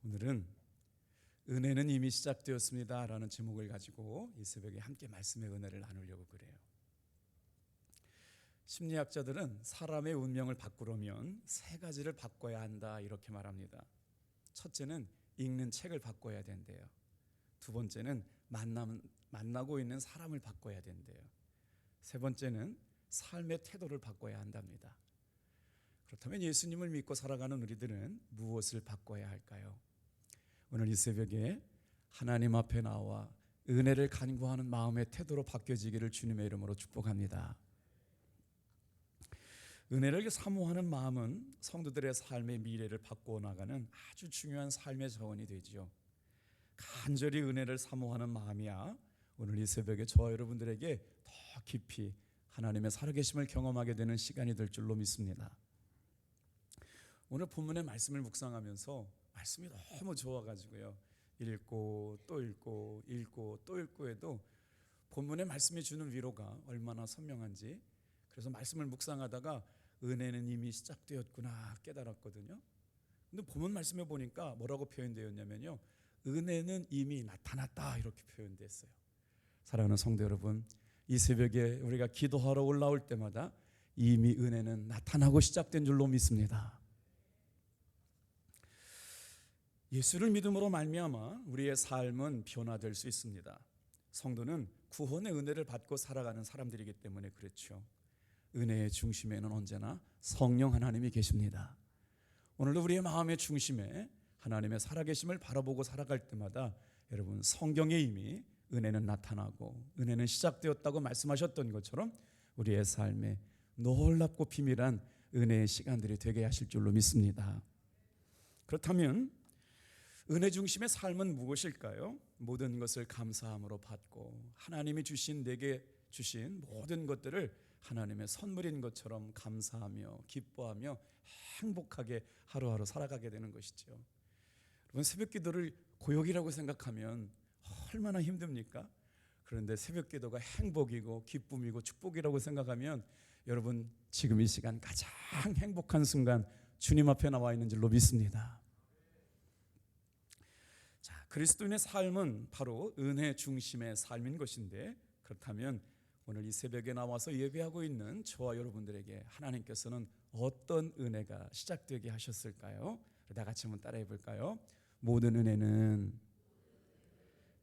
오늘은 은혜는 이미 시작되었습니다 라는 제목을 가지고 이 새벽에 함께 말씀의 은혜를 나누려고 그래요. 심리학자들은 사람의 운명을 바꾸려면 세 가지를 바꿔야 한다 이렇게 말합니다. 첫째는 읽는 책을 바꿔야 된대요. 두 번째는 만나고 있는 사람을 바꿔야 된대요. 세 번째는 삶의 태도를 바꿔야 한답니다. 그렇다면 예수님을 믿고 살아가는 우리들은 무엇을 바꿔야 할까요? 오늘 이 새벽에 하나님 앞에 나와 은혜를 간구하는 마음의 태도로 바뀌어지기를 주님의 이름으로 축복합니다. 은혜를 사모하는 마음은 성도들의 삶의 미래를 바꾸어 나가는 아주 중요한 삶의 자원이 되지요. 간절히 은혜를 사모하는 마음이야 오늘 이 새벽에 저와 여러분들에게 더 깊이 하나님의 살아계심을 경험하게 되는 시간이 될 줄로 믿습니다. 오늘 본문의 말씀을 묵상하면서 말씀이 너무 좋아가지고요, 읽고 또 읽고 읽고 또 읽고 해도 본문의 말씀이 주는 위로가 얼마나 선명한지, 그래서 말씀을 묵상하다가 은혜는 이미 시작되었구나 깨달았거든요. 근데 본문 말씀에 보니까 뭐라고 표현되었냐면요, 은혜는 이미 나타났다 이렇게 표현됐어요. 사랑하는 성도 여러분, 이 새벽에 우리가 기도하러 올라올 때마다 이미 은혜는 나타나고 시작된 줄로 믿습니다. 예수를 믿음으로 말미암아 우리의 삶은 변화될 수 있습니다. 성도는 구원의 은혜를 받고 살아가는 사람들이기 때문에 그렇죠. 은혜의 중심에는 언제나 성령 하나님이 계십니다. 오늘도 우리의 마음의 중심에 하나님의 살아계심을 바라보고 살아갈 때마다 여러분, 성경에 이미 은혜는 나타나고 은혜는 시작되었다고 말씀하셨던 것처럼 우리의 삶에 놀랍고 비밀한 은혜의 시간들이 되게 하실 줄로 믿습니다. 그렇다면 은혜 중심의 삶은 무엇일까요? 모든 것을 감사함으로 받고 하나님이 주신 내게 주신 모든 것들을 하나님의 선물인 것처럼 감사하며 기뻐하며 행복하게 하루하루 살아가게 되는 것이죠. 여러분, 새벽 기도를 고역이라고 생각하면 얼마나 힘듭니까? 그런데 새벽 기도가 행복이고 기쁨이고 축복이라고 생각하면 여러분, 지금 이 시간 가장 행복한 순간 주님 앞에 나와 있는 줄로 믿습니다. 자, 그리스도인의 삶은 바로 은혜 중심의 삶인 것인데, 그렇다면 오늘 이 새벽에 나와서 예배하고 있는 저와 여러분들에게 하나님께서는 어떤 은혜가 시작되게 하셨을까요? 다 같이 한번 따라해 볼까요? 모든 은혜는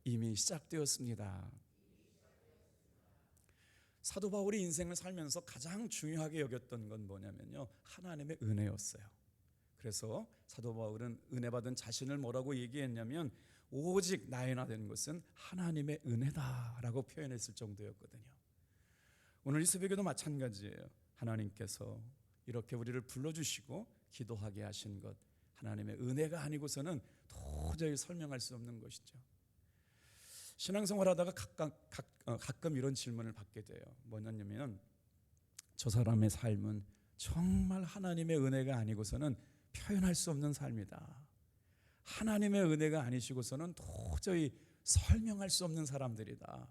이미 시작되었습니다. 사도 바울이 인생을 살면서 가장 중요하게 여겼던 건 뭐냐면요, 하나님의 은혜였어요. 그래서 사도 바울은 은혜 받은 자신을 뭐라고 얘기했냐면 오직 나의 나 된 것은 하나님의 은혜다라고 표현했을 정도였거든요. 오늘 이 새벽에도 마찬가지예요. 하나님께서 이렇게 우리를 불러주시고 기도하게 하신 것, 하나님의 은혜가 아니고서는 도저히 설명할 수 없는 것이죠. 신앙생활하다가 가끔 이런 질문을 받게 돼요. 뭐냐면 저 사람의 삶은 정말 하나님의 은혜가 아니고서는 표현할 수 없는 삶이다. 하나님의 은혜가 아니시고서는 도저히 설명할 수 없는 사람들이다.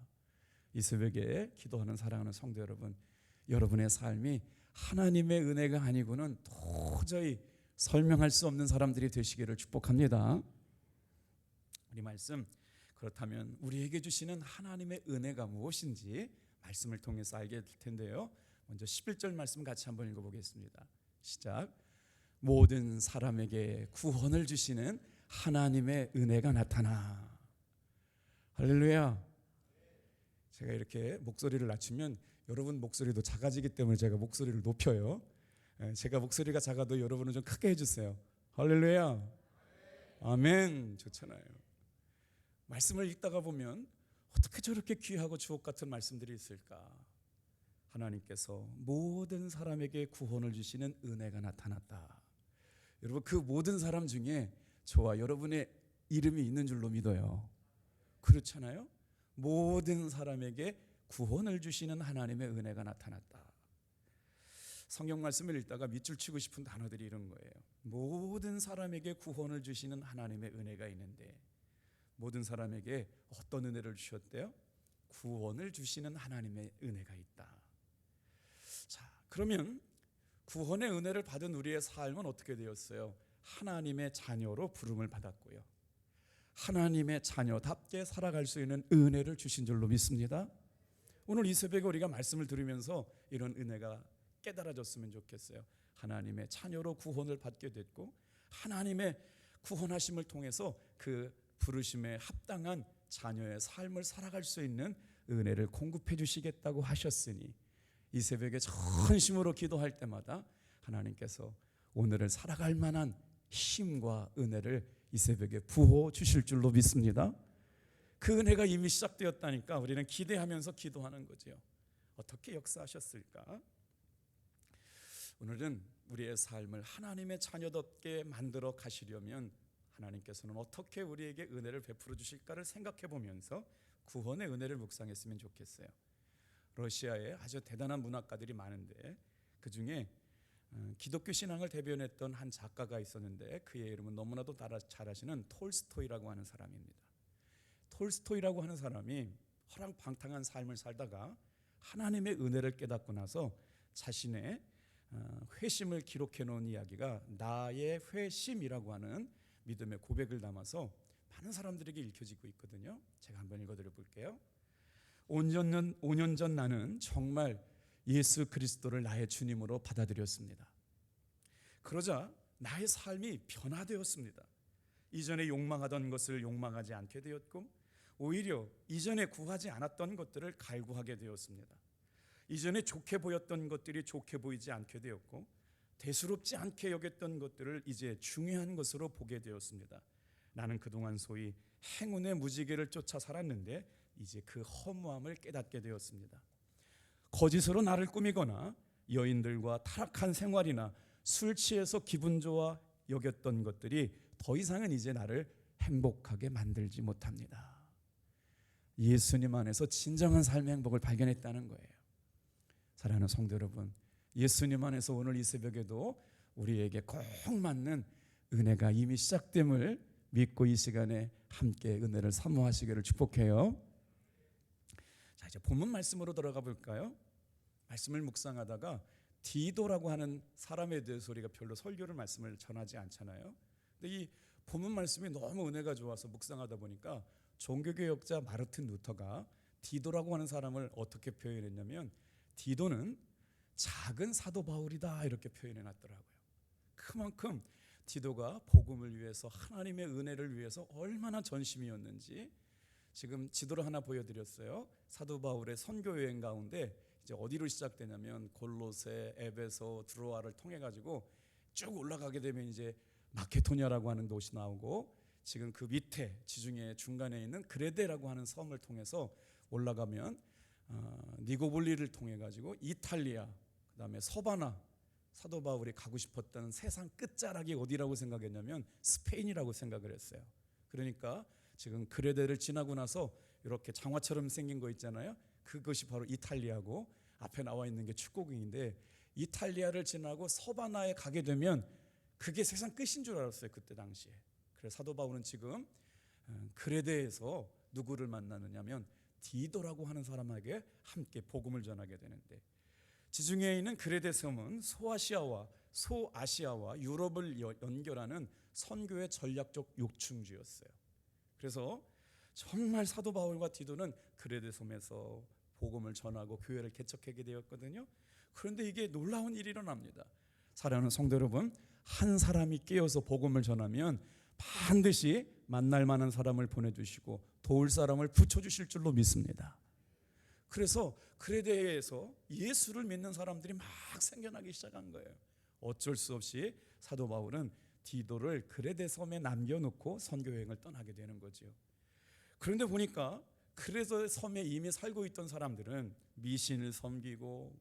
이 새벽에 기도하는 사랑하는 성도 여러분, 여러분의 삶이 하나님의 은혜가 아니고는 도저히 설명할 수 없는 사람들이 되시기를 축복합니다. 우리 말씀, 그렇다면 우리에게 주시는 하나님의 은혜가 무엇인지 말씀을 통해서 알게 될 텐데요, 먼저 11절 말씀 같이 한번 읽어보겠습니다. 시작. 모든 사람에게 구원을 주시는 하나님의 은혜가 나타나. 할렐루야. 제가 이렇게 목소리를 낮추면 여러분 목소리도 작아지기 때문에 제가 목소리를 높여요. 제가 목소리가 작아도 여러분은 좀 크게 해주세요. 할렐루야. 아멘. 좋잖아요. 말씀을 읽다가 보면 어떻게 저렇게 귀하고 주옥 같은 말씀들이 있을까? 하나님께서 모든 사람에게 구원을 주시는 은혜가 나타났다. 여러분, 그 모든 사람 중에 저와 여러분의 이름이 있는 줄로 믿어요. 그렇잖아요? 모든 사람에게 구원을 주시는 하나님의 은혜가 나타났다. 성경 말씀을 읽다가 밑줄 치고 싶은 단어들이 이런 거예요. 모든 사람에게 구원을 주시는 하나님의 은혜가 있는데, 모든 사람에게 어떤 은혜를 주셨대요? 구원을 주시는 하나님의 은혜가 있다. 자, 그러면 구원의 은혜를 받은 우리의 삶은 어떻게 되었어요? 하나님의 자녀로 부름을 받았고요. 하나님의 자녀답게 살아갈 수 있는 은혜를 주신 줄로 믿습니다. 오늘 이 새벽에 우리가 말씀을 들으면서 이런 은혜가 깨달아졌으면 좋겠어요. 하나님의 자녀로 구원을 받게 됐고 하나님의 구원하심을 통해서 그 부르심에 합당한 자녀의 삶을 살아갈 수 있는 은혜를 공급해 주시겠다고 하셨으니 이 새벽에 전심으로 기도할 때마다 하나님께서 오늘을 살아갈 만한 힘과 은혜를 이 새벽에 부어 주실 줄로 믿습니다. 그 은혜가 이미 시작되었다니까 우리는 기대하면서 기도하는 거죠. 어떻게 역사하셨을까? 오늘은 우리의 삶을 하나님의 자녀답게 만들어 가시려면 하나님께서는 어떻게 우리에게 은혜를 베풀어 주실까를 생각해 보면서 구원의 은혜를 묵상했으면 좋겠어요. 러시아에 아주 대단한 문학가들이 많은데 그 중에 기독교 신앙을 대변했던 한 작가가 있었는데 그의 이름은 너무나도 잘 아시는 톨스토이라고 하는 사람입니다. 톨스토이라고 하는 사람이 허랑방탕한 삶을 살다가 하나님의 은혜를 깨닫고 나서 자신의 회심을 기록해 놓은 이야기가 나의 회심이라고 하는 믿음의 고백을 담아서 많은 사람들에게 읽혀지고 있거든요. 제가 한번 읽어드려 볼게요. 5년 전 나는 정말 예수 그리스도를 나의 주님으로 받아들였습니다. 그러자 나의 삶이 변화되었습니다. 이전에 욕망하던 것을 욕망하지 않게 되었고 오히려 이전에 구하지 않았던 것들을 갈구하게 되었습니다. 이전에 좋게 보였던 것들이 좋게 보이지 않게 되었고 대수롭지 않게 여겼던 것들을 이제 중요한 것으로 보게 되었습니다. 나는 그동안 소위 행운의 무지개를 쫓아 살았는데 이제 그 허무함을 깨닫게 되었습니다. 거짓으로 나를 꾸미거나 여인들과 타락한 생활이나 술 취해서 기분 좋아 여겼던 것들이 더 이상은 이제 나를 행복하게 만들지 못합니다. 예수님 안에서 진정한 삶의 행복을 발견했다는 거예요. 사랑하는 성도 여러분, 예수님 안에서 오늘 이 새벽에도 우리에게 꼭 맞는 은혜가 이미 시작됨을 믿고 이 시간에 함께 은혜를 사모하시기를 축복해요. 자, 이제 본문 말씀으로 들어가 볼까요? 말씀을 묵상하다가 디도라고 하는 사람에 대해서 우리가 별로 설교를 말씀을 전하지 않잖아요. 근데 이 본문 말씀이 너무 은혜가 좋아서 묵상하다 보니까 종교개혁자 마르틴 루터가 디도라고 하는 사람을 어떻게 표현했냐면 디도는 작은 사도 바울이다 이렇게 표현해 놨더라고요. 그만큼 디도가 복음을 위해서 하나님의 은혜를 위해서 얼마나 전심이었는지 지금 지도를 하나 보여드렸어요. 사도 바울의 선교 여행 가운데 이제 어디로 시작되냐면 골로새, 에베소, 드로아를 통해 가지고 쭉 올라가게 되면 이제 마케도니아라고 하는 곳이 나오고 지금 그 밑에 지중해 중간에 있는 그레데라고 하는 섬을 통해서 올라가면 니고볼리를 통해 가지고 이탈리아, 그다음에 서바나, 사도 바울이 가고 싶었던 세상 끝자락이 어디라고 생각했냐면 스페인이라고 생각을 했어요. 그러니까 지금 그레데를 지나고 나서 이렇게 장화처럼 생긴 거 있잖아요. 그것이 바로 이탈리아고 앞에 나와 있는 게 축구공인데 이탈리아를 지나고 서바나에 가게 되면 그게 세상 끝인 줄 알았어요. 그때 당시에. 그래서 사도 바울은 지금 그레데에서 누구를 만나느냐면 디도라고 하는 사람에게 함께 복음을 전하게 되는데 지중해에 있는 그레데 섬은 소아시아와 유럽을 연결하는 선교의 전략적 요충지였어요. 그래서 정말 사도 바울과 디도는 그레데 섬에서 복음을 전하고 교회를 개척하게 되었거든요. 그런데 이게 놀라운 일이 일어납니다. 사랑하는 성도 여러분, 한 사람이 깨어서 복음을 전하면 반드시 만날 만한 사람을 보내주시고 도울 사람을 붙여주실 줄로 믿습니다. 그래서 그레데에서 예수를 믿는 사람들이 막 생겨나기 시작한 거예요. 어쩔 수 없이 사도 바울은 디도를 그레데 섬에 남겨놓고 선교여행을 떠나게 되는 거죠. 그런데 보니까 그레데 섬에 이미 살고 있던 사람들은 미신을 섬기고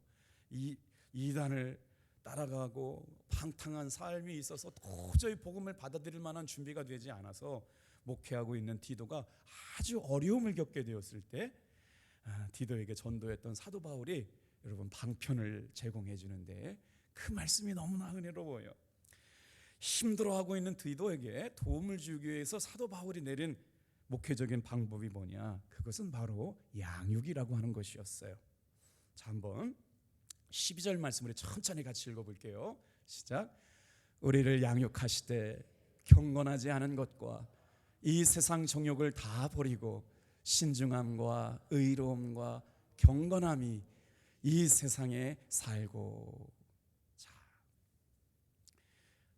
이단을 따라가고 방탕한 삶이 있어서 도저히 복음을 받아들일 만한 준비가 되지 않아서 목회하고 있는 디도가 아주 어려움을 겪게 되었을 때 디도에게 전도했던 사도 바울이 여러분 방편을 제공해 주는데 그 말씀이 너무나 은혜로워요. 힘들어하고 있는 디도에게 도움을 주기 위해서 사도 바울이 내린 목회적인 방법이 뭐냐? 그것은 바로 양육이라고 하는 것이었어요. 자, 한번 12절 말씀을 천천히 같이 읽어볼게요. 시작. 우리를 양육하시되 경건하지 않은 것과 이 세상 정욕을 다 버리고 신중함과 의로움과 경건함이 이 세상에 살고. 자,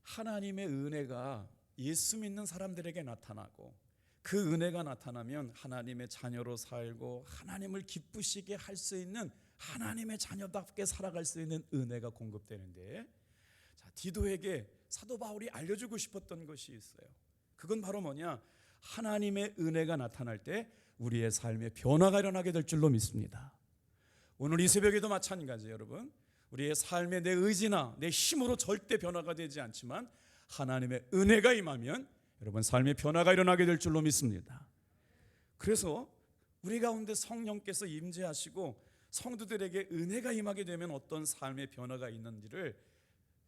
하나님의 은혜가 예수 믿는 사람들에게 나타나고 그 은혜가 나타나면 하나님의 자녀로 살고 하나님을 기쁘시게 할 수 있는, 하나님의 자녀답게 살아갈 수 있는 은혜가 공급되는데, 자, 디도에게 사도 바울이 알려주고 싶었던 것이 있어요. 그건 바로 뭐냐? 하나님의 은혜가 나타날 때 우리의 삶에 변화가 일어나게 될 줄로 믿습니다. 오늘 이 새벽에도 마찬가지예요. 여러분, 우리의 삶에 내 의지나 내 힘으로 절대 변화가 되지 않지만 하나님의 은혜가 임하면 여러분 삶의 변화가 일어나게 될 줄로 믿습니다. 그래서 우리 가운데 성령께서 임재하시고 성도들에게 은혜가 임하게 되면 어떤 삶의 변화가 있는지를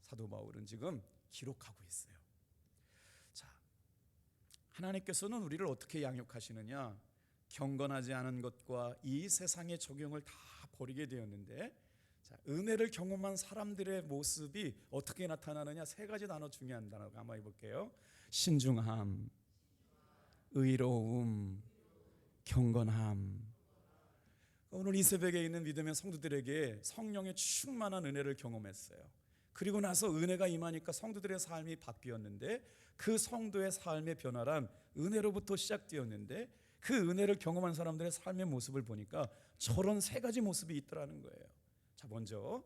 사도 바울은 지금 기록하고 있어요. 자, 하나님께서는 우리를 어떻게 양육하시느냐? 경건하지 않은 것과 이 세상의 적용을 다 버리게 되었는데, 자, 은혜를 경험한 사람들의 모습이 어떻게 나타나느냐? 세 가지 단어, 중요한 단어가 한번 해볼게요. 신중함, 의로움, 경건함. 오늘 이 새벽에 있는 믿음의 성도들에게 성령의 충만한 은혜를 경험했어요. 그리고 나서 은혜가 임하니까 성도들의 삶이 바뀌었는데, 그 성도의 삶의 변화란 은혜로부터 시작되었는데, 그 은혜를 경험한 사람들의 삶의 모습을 보니까 저런 세 가지 모습이 있더라는 거예요. 자, 먼저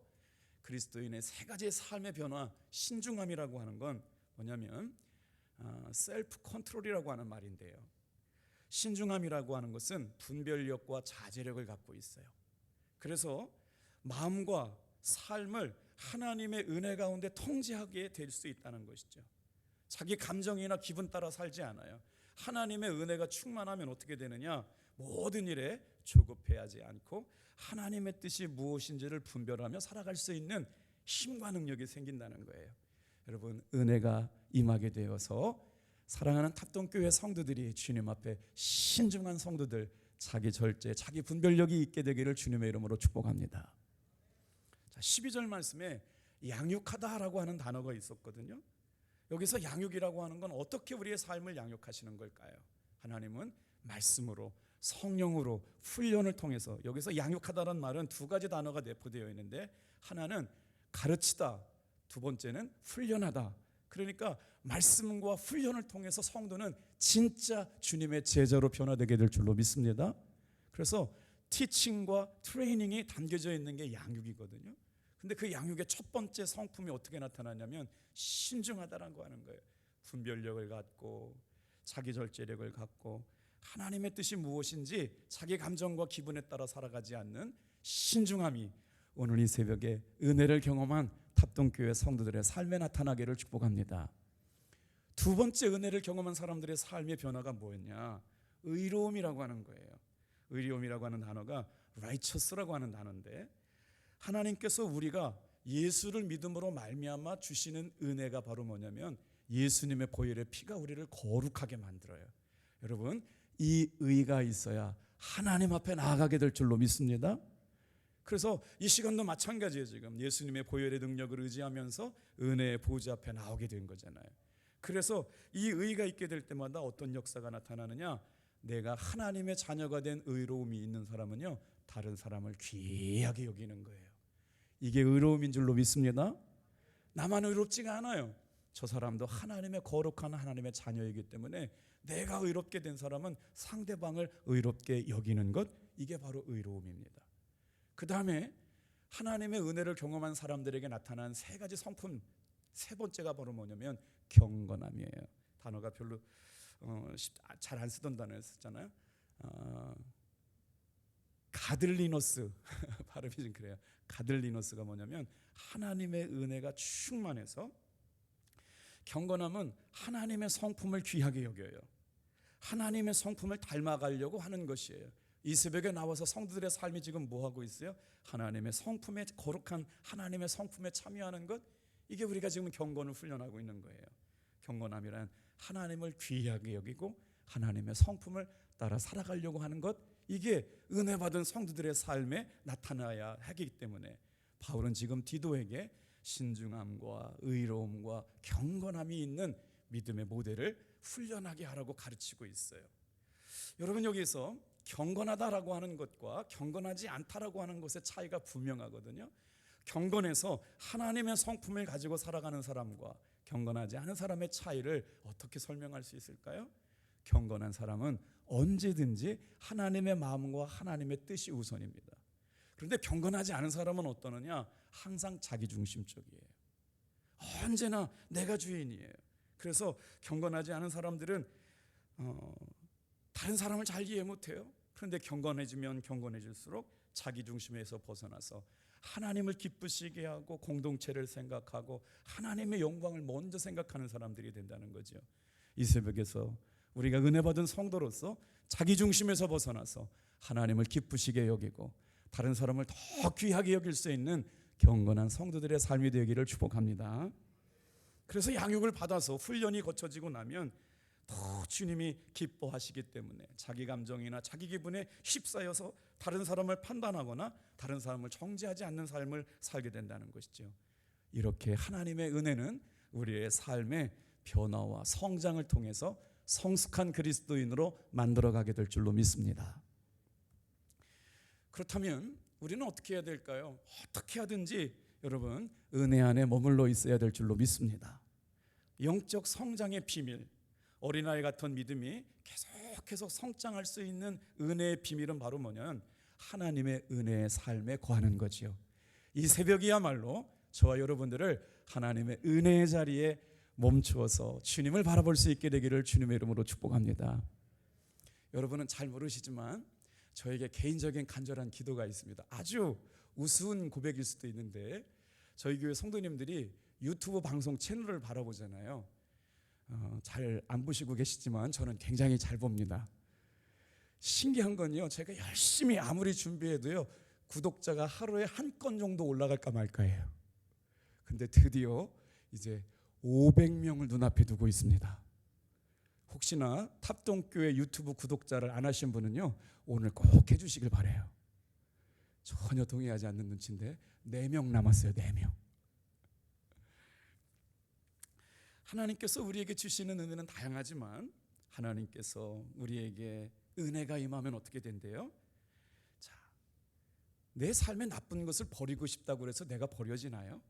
그리스도인의 세 가지의 삶의 변화, 신중함이라고 하는 건 뭐냐면 셀프 컨트롤이라고 하는 말인데요. 신중함이라고 하는 것은 분별력과 자제력을 갖고 있어요. 그래서 마음과 삶을 하나님의 은혜 가운데 통제하게 될 수 있다는 것이죠. 자기 감정이나 기분 따라 살지 않아요. 하나님의 은혜가 충만하면 어떻게 되느냐? 모든 일에 조급해하지 않고 하나님의 뜻이 무엇인지를 분별하며 살아갈 수 있는 힘과 능력이 생긴다는 거예요. 여러분, 은혜가 임하게 되어서 사랑하는 탑동교회 성도들이 주님 앞에 신중한 성도들, 자기 절제, 자기 분별력이 있게 되기를 주님의 이름으로 축복합니다. 자, 12절 말씀에 양육하다라고 하는 단어가 있었거든요. 여기서 양육이라고 하는 건 어떻게 우리의 삶을 양육하시는 걸까요? 하나님은 말씀으로, 성령으로, 훈련을 통해서. 여기서 양육하다라는 말은 두 가지 단어가 내포되어 있는데, 하나는 가르치다, 두 번째는 훈련하다. 그러니까 말씀과 훈련을 통해서 성도는 진짜 주님의 제자로 변화되게 될 줄로 믿습니다. 그래서 티칭과 트레이닝이 담겨져 있는 게 양육이거든요. 근데 그 양육의 첫 번째 성품이 어떻게 나타나냐면 신중하다라고 하는 거예요. 분별력을 갖고 자기 절제력을 갖고 하나님의 뜻이 무엇인지 자기 감정과 기분에 따라 살아가지 않는 신중함이 오늘 이 새벽에 은혜를 경험한 탑동교회 성도들의 삶에 나타나기를 축복합니다. 두 번째 은혜를 경험한 사람들의 삶의 변화가 뭐였냐? 의로움이라고 하는 거예요. 의로움이라고 하는 단어가 righteous라고 하는 단어인데, 하나님께서 우리가 예수를 믿음으로 말미암아 주시는 은혜가 바로 뭐냐면 예수님의 보혈의 피가 우리를 거룩하게 만들어요. 여러분, 이 의가 있어야 하나님 앞에 나아가게 될 줄로 믿습니다. 그래서 이 시간도 마찬가지예요. 지금 예수님의 보혈의 능력을 의지하면서 은혜의 보좌 앞에 나오게 된 거잖아요. 그래서 이 의가 있게 될 때마다 어떤 역사가 나타나느냐? 내가 하나님의 자녀가 된 의로움이 있는 사람은요, 다른 사람을 귀하게 여기는 거예요. 이게 의로움인 줄로 믿습니다. 나만 의롭지가 않아요. 저 사람도 하나님의 거룩한 하나님의 자녀이기 때문에 내가 의롭게 된 사람은 상대방을 의롭게 여기는 것, 이게 바로 의로움입니다. 그 다음에 하나님의 은혜를 경험한 사람들에게 나타난 세 가지 성품, 세 번째가 바로 뭐냐면 경건함이에요. 단어가 별로 잘 안 쓰던 단어였잖아요. 가들리노스 발음이 좀 그래요. 가들리노스가 뭐냐면 하나님의 은혜가 충만해서, 경건함은 하나님의 성품을 귀하게 여겨요. 하나님의 성품을 닮아가려고 하는 것이에요. 이 새벽에 나와서 성도들의 삶이 지금 뭐하고 있어요? 하나님의 성품에, 거룩한 하나님의 성품에 참여하는 것, 이게 우리가 지금 경건을 훈련하고 있는 거예요. 경건함이란 하나님을 귀하게 여기고 하나님의 성품을 따라 살아가려고 하는 것, 이게 은혜 받은 성도들의 삶에 나타나야 하기 때문에 바울은 지금 디도에게 신중함과 의로움과 경건함이 있는 믿음의 모델을 훈련하게 하라고 가르치고 있어요. 여러분, 여기서 경건하다라고 하는 것과 경건하지 않다라고 하는 것의 차이가 분명하거든요. 경건해서 하나님의 성품을 가지고 살아가는 사람과 경건하지 않은 사람의 차이를 어떻게 설명할 수 있을까요? 경건한 사람은 언제든지 하나님의 마음과 하나님의 뜻이 우선입니다. 그런데 경건하지 않은 사람은 어떠느냐? 항상 자기중심적이에요. 언제나 내가 주인이에요. 그래서 경건하지 않은 사람들은 다른 사람을 잘 이해 못해요. 그런데 경건해지면 경건해질수록 자기중심에서 벗어나서 하나님을 기쁘시게 하고 공동체를 생각하고 하나님의 영광을 먼저 생각하는 사람들이 된다는 거죠. 이 새벽에서 우리가 은혜 받은 성도로서 자기중심에서 벗어나서 하나님을 기쁘시게 여기고 다른 사람을 더 귀하게 여길 수 있는 경건한 성도들의 삶이 되기를 축복합니다. 그래서 양육을 받아서 훈련이 거쳐지고 나면 더 주님이 기뻐하시기 때문에 자기 감정이나 자기 기분에 휩싸여서 다른 사람을 판단하거나 다른 사람을 정죄하지 않는 삶을 살게 된다는 것이죠. 이렇게 하나님의 은혜는 우리의 삶의 변화와 성장을 통해서 성숙한 그리스도인으로 만들어가게 될 줄로 믿습니다. 그렇다면 우리는 어떻게 해야 될까요? 어떻게 하든지 여러분 은혜 안에 머물러 있어야 될 줄로 믿습니다. 영적 성장의 비밀, 어린아이 같은 믿음이 계속해서 성장할 수 있는 은혜의 비밀은 바로 뭐냐면 하나님의 은혜의 삶에 거하는 거지요. 이 새벽이야말로 저와 여러분들을 하나님의 은혜의 자리에 멈추어서 주님을 바라볼 수 있게 되기를 주님의 이름으로 축복합니다. 여러분은 잘 모르시지만 저에게 개인적인 간절한 기도가 있습니다. 아주 우스운 고백일 수도 있는데 저희 교회 성도님들이 유튜브 방송 채널을 바라보잖아요. 잘 안 보시고 계시지만 저는 굉장히 잘 봅니다. 신기한 건요, 제가 열심히 아무리 준비해도요 구독자가 하루에 한 건 정도 올라갈까 말까예요. 근데 드디어 이제 500명을 눈앞에 두고 있습니다. 혹시나 탑동교회 유튜브 구독자를 안 하신 분은요 오늘 꼭 해주시길 바라요. 전혀 동의하지 않는 눈치인데 4명 남았어요. 4명. 하나님께서 우리에게 주시는 은혜는 다양하지만 하나님께서 우리에게 은혜가 임하면 어떻게 된대요? 자, 내 삶에 나쁜 것을 버리고 싶다고 해서 내가 버려지나요?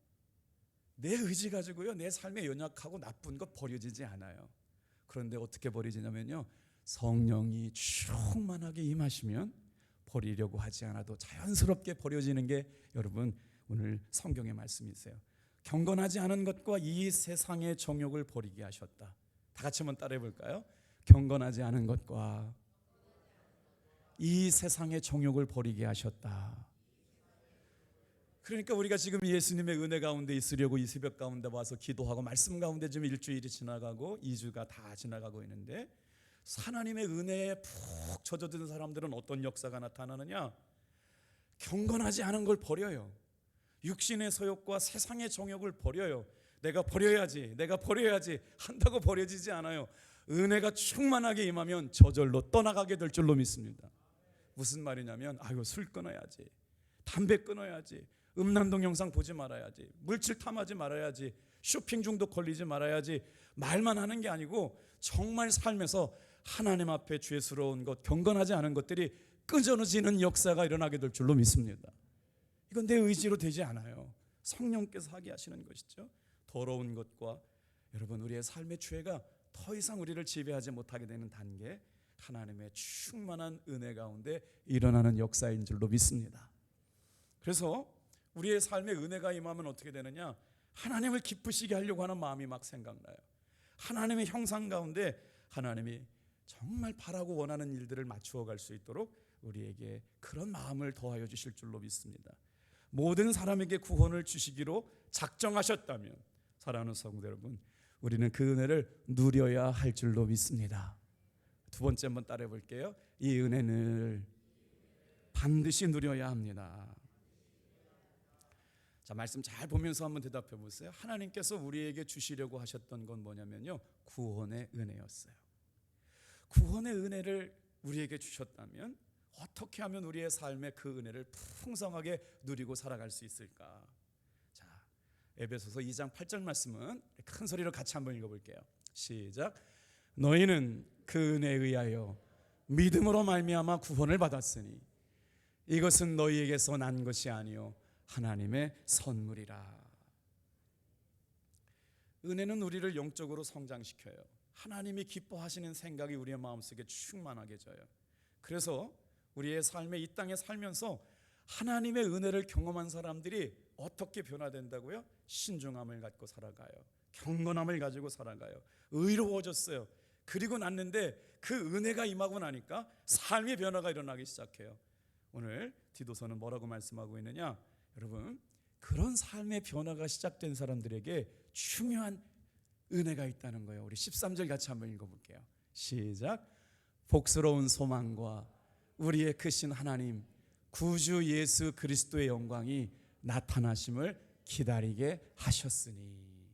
내 의지 가지고요 내 삶에 연약하고 나쁜 것 버려지지 않아요. 그런데 어떻게 버려지냐면요 성령이 충만하게 임하시면 버리려고 하지 않아도 자연스럽게 버려지는 게 여러분 오늘 성경의 말씀이세요. 경건하지 않은 것과 이 세상의 정욕을 버리게 하셨다. 다 같이 한번 따라해 볼까요? 경건하지 않은 것과 이 세상의 정욕을 버리게 하셨다. 그러니까 우리가 지금 예수님의 은혜 가운데 있으려고 이 새벽 가운데 와서 기도하고 말씀 가운데 지금 일주일이 지나가고 2주가 다 지나가고 있는데 하나님의 은혜에 푹 젖어든 사람들은 어떤 역사가 나타나느냐? 경건하지 않은 걸 버려요. 육신의 소욕과 세상의 정욕을 버려요. 내가 버려야지 한다고 버려지지 않아요. 은혜가 충만하게 임하면 저절로 떠나가게 될 줄로 믿습니다. 무슨 말이냐면 술 끊어야지, 담배 끊어야지, 음란 동영상 보지 말아야지, 물질 탐하지 말아야지, 쇼핑 중독 걸리지 말아야지 말만 하는 게 아니고 정말 삶에서 하나님 앞에 죄스러운 것, 경건하지 않은 것들이 끊어지는 역사가 일어나게 될 줄로 믿습니다. 이건 내 의지로 되지 않아요. 성령께서 하게 하시는 것이죠. 더러운 것과 여러분 우리의 삶의 죄가 더 이상 우리를 지배하지 못하게 되는 단계, 하나님의 충만한 은혜 가운데 일어나는 역사인 줄로 믿습니다. 그래서 우리의 삶에 은혜가 임하면 어떻게 되느냐? 하나님을 기쁘시게 하려고 하는 마음이 막 생각나요. 하나님의 형상 가운데 하나님이 정말 바라고 원하는 일들을 맞추어 갈 수 있도록 우리에게 그런 마음을 더하여 주실 줄로 믿습니다. 모든 사람에게 구원을 주시기로 작정하셨다면 사랑하는 성도 여러분, 우리는 그 은혜를 누려야 할 줄로 믿습니다. 두 번째 한번 따라해 볼게요. 이 은혜를 반드시 누려야 합니다. 자, 말씀 잘 보면서 한번 대답해 보세요. 하나님께서 우리에게 주시려고 하셨던 건 뭐냐면요, 구원의 은혜였어요. 구원의 은혜를 우리에게 주셨다면 어떻게 하면 우리의 삶에 그 은혜를 풍성하게 누리고 살아갈 수 있을까? 자, 에베소서 2장 8절 말씀은 큰 소리로 같이 한번 읽어볼게요. 시작. 너희는 그 은혜에 의하여 믿음으로 말미암아 구원을 받았으니 이것은 너희에게서 난 것이 아니요 하나님의 선물이라. 은혜는 우리를 영적으로 성장시켜요. 하나님이 기뻐하시는 생각이 우리의 마음속에 충만하게 져요. 그래서 우리의 삶에 이 땅에 살면서 하나님의 은혜를 경험한 사람들이 어떻게 변화된다고요? 신중함을 갖고 살아가요. 경건함을 가지고 살아가요. 의로워졌어요. 그리고 났는데 그 은혜가 임하고 나니까 삶의 변화가 일어나기 시작해요. 오늘 디도서는 뭐라고 말씀하고 있느냐? 여러분, 그런 삶의 변화가 시작된 사람들에게 중요한 은혜가 있다는 거예요. 우리 13절 같이 한번 읽어볼게요. 시작. 복스러운 소망과 우리의 크신 하나님 구주 예수 그리스도의 영광이 나타나심을 기다리게 하셨으니.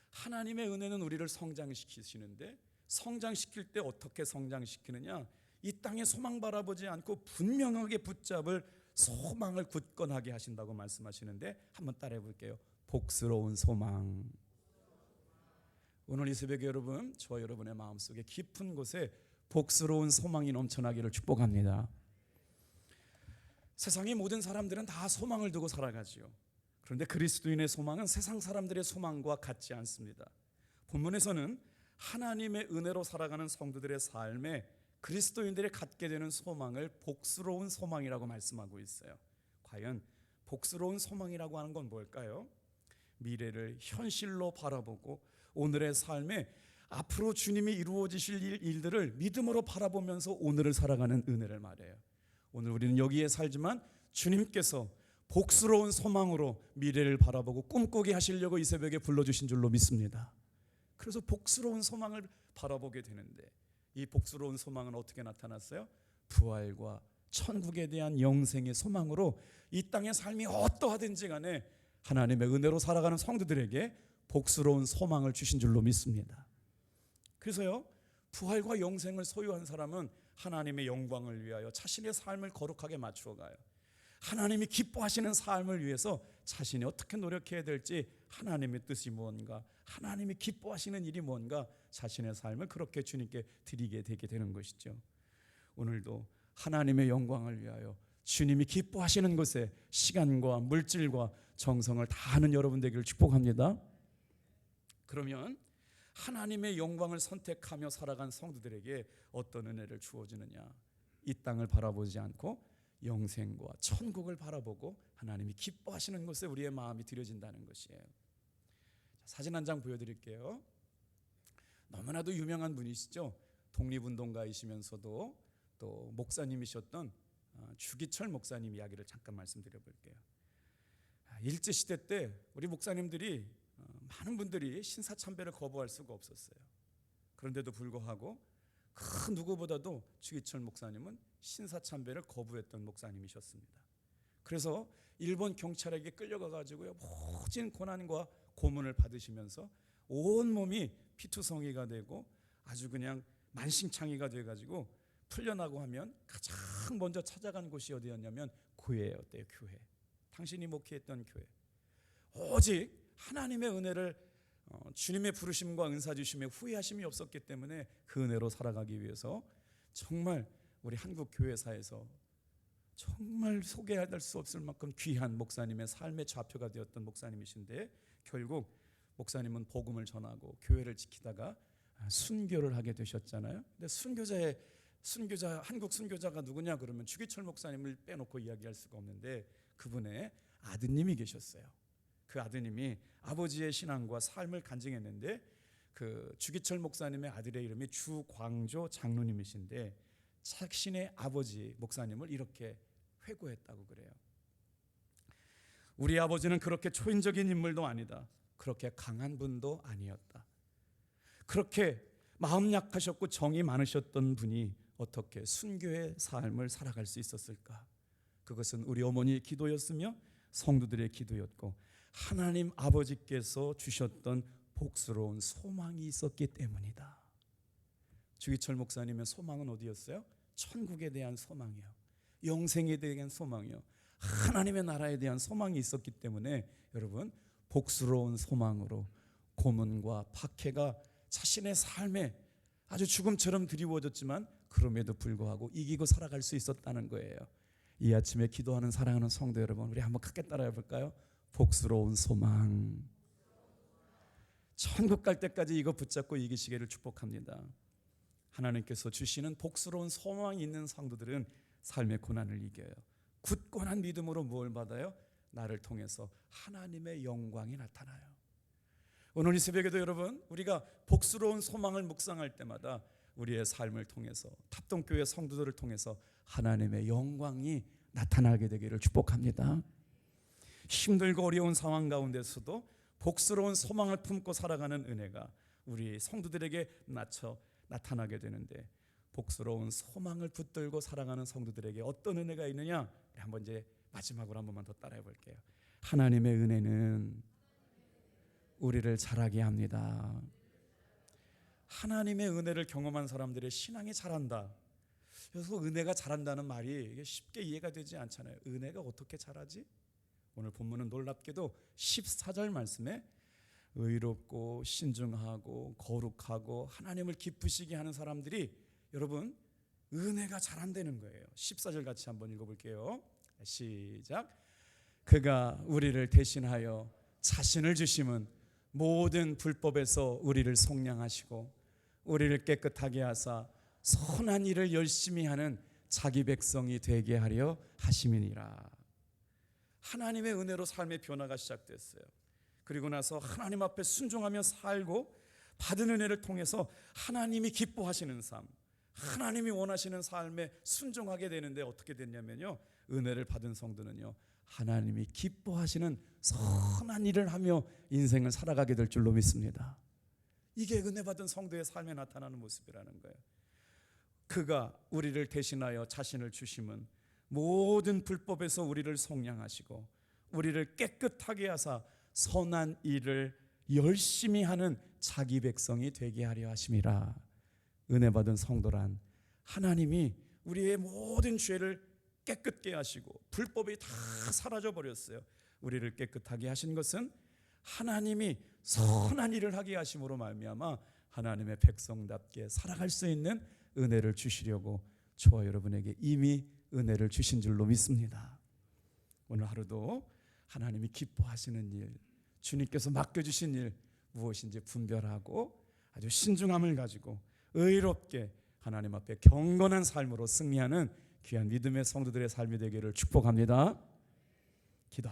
하나님의 은혜는 우리를 성장시키시는데, 성장시킬 때 어떻게 성장시키느냐? 이 땅에 소망 바라보지 않고 분명하게 붙잡을 소망을 굳건하게 하신다고 말씀하시는데, 한번 따라해 볼게요. 복스러운 소망. 오늘 이 새벽에 여러분, 저 여러분의 마음속에 깊은 곳에 복스러운 소망이 넘쳐나기를 축복합니다. 세상의 모든 사람들은 다 소망을 두고 살아가지요. 그런데 그리스도인의 소망은 세상 사람들의 소망과 같지 않습니다. 본문에서는 하나님의 은혜로 살아가는 성도들의 삶에 그리스도인들이 갖게 되는 소망을 복스러운 소망이라고 말씀하고 있어요. 과연 복스러운 소망이라고 하는 건 뭘까요? 미래를 현실로 바라보고 오늘의 삶에 앞으로 주님이 이루어지실 일들을 믿음으로 바라보면서 오늘을 살아가는 은혜를 말해요. 오늘 우리는 여기에 살지만 주님께서 복스러운 소망으로 미래를 바라보고 꿈꾸게 하시려고 이 새벽에 불러주신 줄로 믿습니다. 그래서 복스러운 소망을 바라보게 되는데, 이 복스러운 소망은 어떻게 나타났어요? 부활과 천국에 대한 영생의 소망으로 이 땅의 삶이 어떠하든지 간에 하나님의 은혜로 살아가는 성도들에게 복스러운 소망을 주신 줄로 믿습니다. 그래서요, 부활과 영생을 소유한 사람은 하나님의 영광을 위하여 자신의 삶을 거룩하게 맞추어 가요. 하나님이 기뻐하시는 삶을 위해서 자신이 어떻게 노력해야 될지, 하나님의 뜻이 뭔가, 하나님이 기뻐하시는 일이 뭔가, 자신의 삶을 그렇게 주님께 드리게 되게 되는 것이죠. 오늘도 하나님의 영광을 위하여 주님이 기뻐하시는 것에 시간과 물질과 정성을 다하는 여러분 되기를 축복합니다. 그러면 하나님의 영광을 선택하며 살아간 성도들에게 어떤 은혜를 주어주느냐? 이 땅을 바라보지 않고 영생과 천국을 바라보고 하나님이 기뻐하시는 것에 우리의 마음이 들여진다는 것이에요. 사진 한 장 보여드릴게요. 너무나도 유명한 분이시죠. 독립운동가이시면서도 또 목사님이셨던 주기철 목사님 이야기를 잠깐 말씀드려볼게요. 일제시대 때 우리 목사님들이, 많은 분들이 신사참배를 거부할 수가 없었어요. 그런데도 불구하고 그 누구보다도 주기철 목사님은 신사참배를 거부했던 목사님이셨습니다. 그래서 일본 경찰에게 끌려가 가지고요, 모진 고난과 고문을 받으시면서 온몸이 피투성이가 되고 아주 그냥 만신창이가 돼 가지고 풀려나고 하면 가장 먼저 찾아간 곳이 어디였냐면 교회였대요. 교회. 당신이 목회했던 교회. 오직 하나님의 은혜를, 주님의 부르심과 은사 주심에 후회하심이 없었기 때문에 그 은혜로 살아가기 위해서 정말 우리 한국 교회사에서 정말 소개할 수 없을 만큼 귀한 목사님의 삶의 좌표가 되었던 목사님이신데, 결국 목사님은 복음을 전하고 교회를 지키다가 순교를 하게 되셨잖아요. 근데 한국 순교자가 누구냐 그러면 주기철 목사님을 빼놓고 이야기할 수가 없는데, 그분의 아드님이 계셨어요. 그 아드님이 아버지의 신앙과 삶을 간증했는데, 그 주기철 목사님의 아들의 이름이 주광조 장로님이신데, 자신의 아버지 목사님을 이렇게 회고했다고 그래요. 우리 아버지는 그렇게 초인적인 인물도 아니다. 그렇게 강한 분도 아니었다. 그렇게 마음 약하셨고 정이 많으셨던 분이 어떻게 순교의 삶을 살아갈 수 있었을까? 그것은 우리 어머니의 기도였으며 성도들의 기도였고 하나님 아버지께서 주셨던 복스러운 소망이 있었기 때문이다. 주기철 목사님의 소망은 어디였어요? 천국에 대한 소망이요, 영생에 대한 소망이요, 하나님의 나라에 대한 소망이 있었기 때문에 여러분 복스러운 소망으로 고문과 박해가 자신의 삶에 아주 죽음처럼 드리워졌지만 그럼에도 불구하고 이기고 살아갈 수 있었다는 거예요. 이 아침에 기도하는 사랑하는 성도 여러분, 우리 한번 크게 따라해 볼까요? 복스러운 소망. 천국 갈 때까지 이거 붙잡고 이기시기를 축복합니다. 하나님께서 주시는 복스러운 소망이 있는 성도들은 삶의 고난을 이겨요. 굳건한 믿음으로 뭘 받아요? 나를 통해서 하나님의 영광이 나타나요. 오늘 이 새벽에도 여러분, 우리가 복스러운 소망을 묵상할 때마다 우리의 삶을 통해서, 탑동교회 성도들을 통해서 하나님의 영광이 나타나게 되기를 축복합니다. 힘들고 어려운 상황 가운데서도 복스러운 소망을 품고 살아가는 은혜가 우리 성도들에게 나타나게 되는데, 복스러운 소망을 붙들고 살아가는 성도들에게 어떤 은혜가 있느냐? 한번 이제 마지막으로 한 번만 더 따라해 볼게요. 하나님의 은혜는 우리를 자라게 합니다. 하나님의 은혜를 경험한 사람들의 신앙이 자란다. 그래서 은혜가 자란다는 말이 이게 쉽게 이해가 되지 않잖아요. 은혜가 어떻게 자라지? 오늘 본문은 놀랍게도 14절 말씀에 의롭고 신중하고 거룩하고 하나님을 기쁘시게 하는 사람들이 여러분 은혜가 자란다는 거예요. 14절 같이 한번 읽어볼게요. 시작. 그가 우리를 대신하여 자신을 주심은 모든 불법에서 우리를 속량하시고 우리를 깨끗하게 하사 선한 일을 열심히 하는 자기 백성이 되게 하려 하심이니라. 하나님의 은혜로 삶의 변화가 시작됐어요. 그리고 나서 하나님 앞에 순종하며 살고 받은 은혜를 통해서 하나님이 기뻐하시는 삶, 하나님이 원하시는 삶에 순종하게 되는데 어떻게 됐냐면요, 은혜를 받은 성도는요 하나님이 기뻐하시는 선한 일을 하며 인생을 살아가게 될 줄로 믿습니다. 이게 은혜 받은 성도의 삶에 나타나는 모습이라는 거예요. 그가 우리를 대신하여 자신을 주심은 모든 불법에서 우리를 속량하시고 우리를 깨끗하게 하사 선한 일을 열심히 하는 자기 백성이 되게 하려 하심이라. 은혜 받은 성도란 하나님이 우리의 모든 죄를 깨끗게 하시고 불법이 다 사라져 버렸어요. 우리를 깨끗하게 하신 것은 하나님이 선한 일을 하게 하심으로 말미암아 하나님의 백성답게 살아갈 수 있는 은혜를 주시려고 저와 여러분에게 이미 은혜를 주신 줄로 믿습니다. 오늘 하루도 하나님이 기뻐하시는 일, 주님께서 맡겨주신 일 무엇인지 분별하고 아주 신중함을 가지고 의롭게 하나님 앞에 경건한 삶으로 승리하는 귀한 믿음의 성도들의 삶이 되기를 축복합니다. 기도하겠습니다.